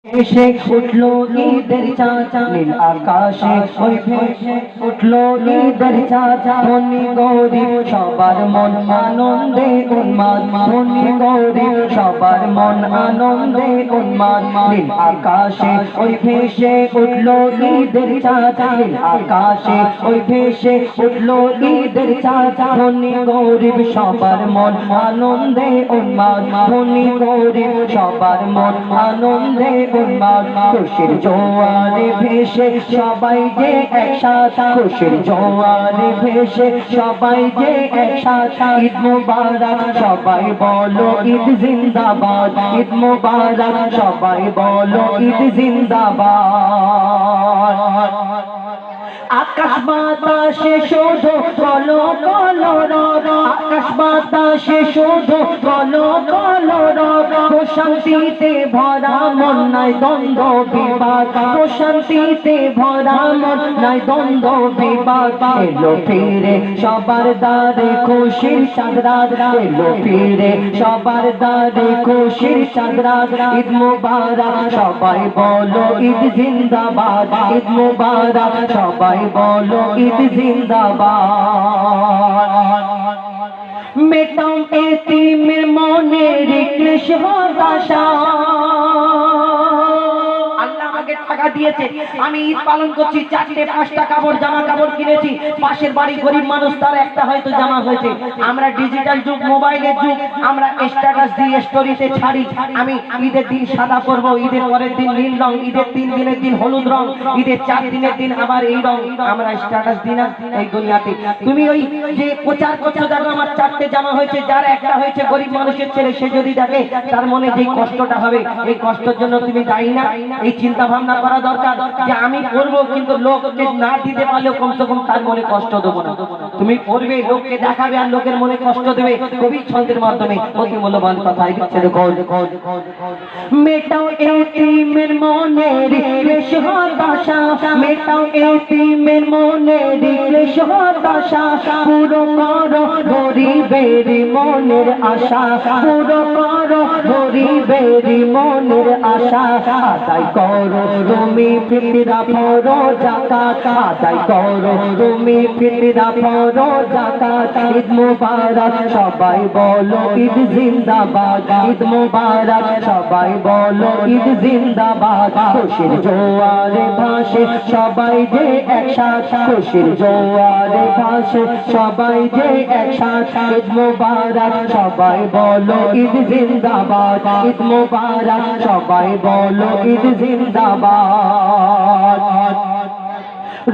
ভেসে উঠলো ঈদের চাচা নীল আকাশে ওই ভেসে উঠলো ঈদের চাচা ধনী গরিব সবার মন আনন্দে উন্মাদ ধনী গরিব সবার মন আনন্দে উন্মাদ নীল আকাশে ওই ভেসে উঠলো ঈদের চাচা নীল আকাশে ওই ভেসে উঠলো ঈদের চাচা ধনী গরিব সবার মন আনন্দে উন্মাদ ধনী গরিব সবার মন আনন্দে খুশির জোয়ারে ভেসে সবাই যে একসাথে খুশির জোয়ারে ভেসে সবাই যে একসাথে ঈদ মুবারক সবাই বলো ঈদ জিন্দাবাদ ঈদ মুবারক সবাই বলো ঈদ জিন্দাবাদ আকাশ বাতাসে শুধু কলো কলো রব আকাশ বাতাসে শুধু কলো কলো রব প্রশান্তিতে ভরা মন নাই দ্বন্দ্ব বিবাদ প্রশান্তিতে ভরা মন নাই দ্বন্দ্ব বিবাদ এলো ফিরে সবার দ্বারে খুশির চাঁদ রাত এলো ফিরে সবার দ্বারে খুশির চাঁদ রাত ঈদ মুবারক সবাই বলো ঈদ জিন্দাবাদ ঈদ মুবারক সবাই বলো ঈদ জিন্দাবাদ মেটাও এতিমের মনের ক্লেশ হতাশা টাকা দিয়েছে আমি ঈদ পালন করছি 4টে 5টা কাপড় জামা কাপড় কিনেছি পাশের বাড়ি গরিব মানুষ তার একটা হয়তো জামা হয়েছে আমরা ডিজিটাল যুগ মোবাইলের যুগ আমরা স্ট্যাটাস দিয়ে স্টোরিতে ছাড়ি আমি ঈদের দিন সাদা পরব ঈদের পরের দিন নীল রং ঈদের 3 দিনের দিন হলুদ রং ঈদের 4 দিনের দিন আবার এই রং আমরা স্ট্যাটাস দিই না এই দুনিয়াতে তুমি ওই যে প্রচার করছো দেখো আমার 4টে জামা হয়েছে যার একটা হয়েছে গরিব মানুষের ছেলে সে যদি দেখে তার মনে যে কষ্টটা হবে এই কষ্টের জন্য তুমি দায়ী না এই চিন্তা ভাবনা করা দরকার যে আমি করব কিন্তু লোককে না দিতে পারলেও কমসে কম তার মনে কষ্ট দেব না তুমি করবে লোককে দেখাবে আর লোকের মনে কষ্ট দেবে কবি ছন্দের মাধ্যমে অতি মূল্যবান কথা দিচ্ছে দেখো মেটাও এতিমের মনের ক্লেশ হতাশা মেটাও এতিমের মনের ক্লেশ হতাশা পুরো করো গরিবের মনের আশা পুরো করো গরিবের মনের আশা আদায় করো তুমি ফিতরা ফরো যাকাত আদায় করো তুমি ফিতরা ফরো যাকাত ঈদ মুবারক সবাই বলো ঈদ জিন্দাবাদ ঈদ মুবারক সবাই বলো ঈদ জিন্দাবাদ খুশির জোয়ারে ভাসে সবাই যে একসাথে খুশির জোয়ারে ভাসে সবাই যে একসাথে ঈদ মুবারক সবাই বলো ঈদ জিন্দাবাদ ঈদ মুবারক সবাই বলো ঈদ জিন্দাবাদ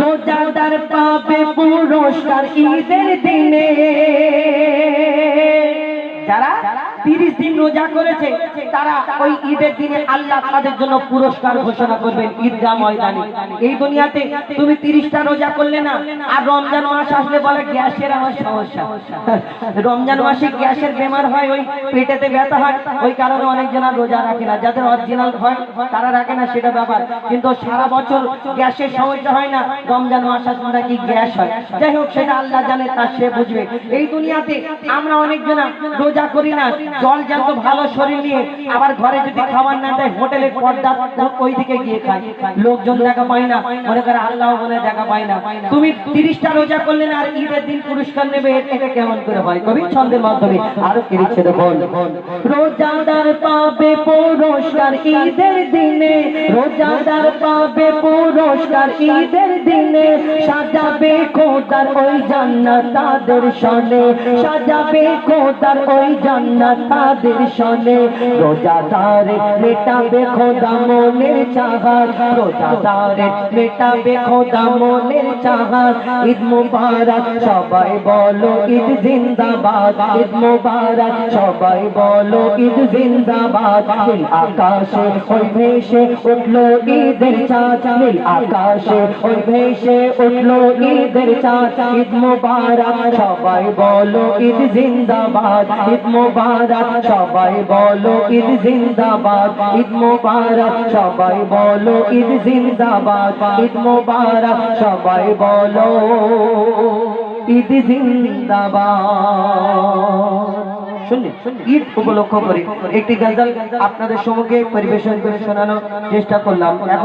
রোজাদার পাবে পুরস্কার ঈদের দিনে যারা 30 দিন রোজা করেছে তারা ওই ঈদের দিনে আল্লাহ তাদের জন্য পুরস্কার ঘোষণা করবেন ঈদগাহ ময়দানে এই দুনিয়াতে তুমি 30টা রোজা করলে না আর রমজান মাস আসলে বলে গ্যাসের আমার সমস্যা রমজান মাসে গ্যাসের বেমার হয় ওই পেটেতে ব্যথা হয় ওই কারণে অনেকজন রোজা রাখে না যাদের অরিজিনাল হয় তারা রাখে না সেটা ব্যাপার কিন্তু সারা বছর গ্যাসের সমস্যা হয় না রমজান মাস আসলে নাকি গ্যাস হয় যাই হোক সেটা আল্লাহ জানে তার সে বুঝবে এই দুনিয়াতে আমরা অনেকজন রোজা করি না জল জ্যান্ত ভালো শরীর নিয়ে আবার ঘরে যদি খাবার না দেয় হোটেলের পর্দা ওই দিকে গিয়ে খায় লোকজন দেখা পায় না মনে করে আল্লাহ বলে দেখা পায় না তুমি 30টা রোজা করলে না আর ঈদের দিন পুরস্কার নেবে এটা কেমন করে হয় কবি ছন্দের মাধ্যমে আরো কি লিখছে দেখুন রোজাদার পাবে পুরস্কার ঈদের দিনে রোজাদার পাবে পুরস্কার ঈদের দিনে সাজাবে খোদার ওই জান্নাত তাদের শনে সাজাবে খোদার ওই জান্নাত তাদের শনে রোজাদারে মেটাবে খোদা মনের চাহাত রোজাদারে মেটাবে খোদা মনের চাহাত ঈদ মুবারক সবাই বলো ঈদ জিন্দাবাদ ঈদ মুবারক সবাই বলো ঈদ জিন্দাবাদ নীল আকাশে ওই ভেসে উঠলো ঈদের চাঁদ নীল আকাশে ওই ভেসে উঠলো ঈদের চাঁদ ঈদ মুবারক সবাই বলো ঈদ জিন্দাবাদ ঈদ মুবারক সবাই বলো ঈদ জিন্দাবাদ ঈদ মুবারক সবাই বলো ঈদ জিন্দাবাদ ঈদ মুবারক সবাই বলো ঈদ জিন্দাবাদ শুনলেন? ঈদ উপলক্ষ করে একটি গজল আপনাদের সম্মুখে পরিবেশন করে শোনানোর চেষ্টা করলাম।